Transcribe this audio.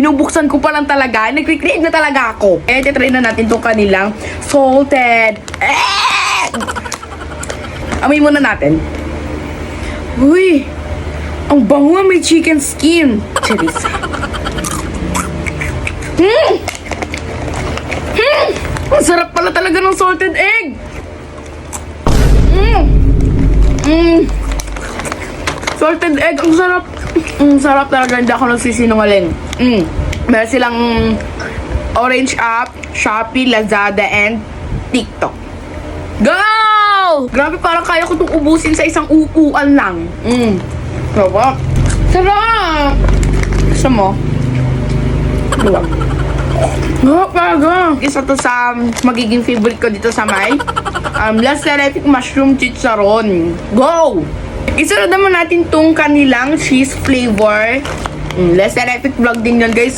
Binubuksan ko pa lang talaga. Nagre-crave na talaga ako. Eh, titry na natin itong kanilang salted egg. Amoy muna natin. Uy! Ang bango, may chicken skin. Cheers. Ang sarap pala talaga ng salted egg. Salted egg, ang sarap. Sarap talaga, hindi ako nagsisinungaling. Meron silang Orange App, Shopee, Lazada, and TikTok. Go! Grabe, parang kaya ko itong ubusin sa isang upuan lang. Sarap. Sarap! Gusto mo? Sarap talaga. Isa to sa magiging favorite ko dito sa may Laceretic Mushroom Chicharon. Go! Isunod naman natin tong kanilang cheese flavor. Laceretic vlog din yan, guys.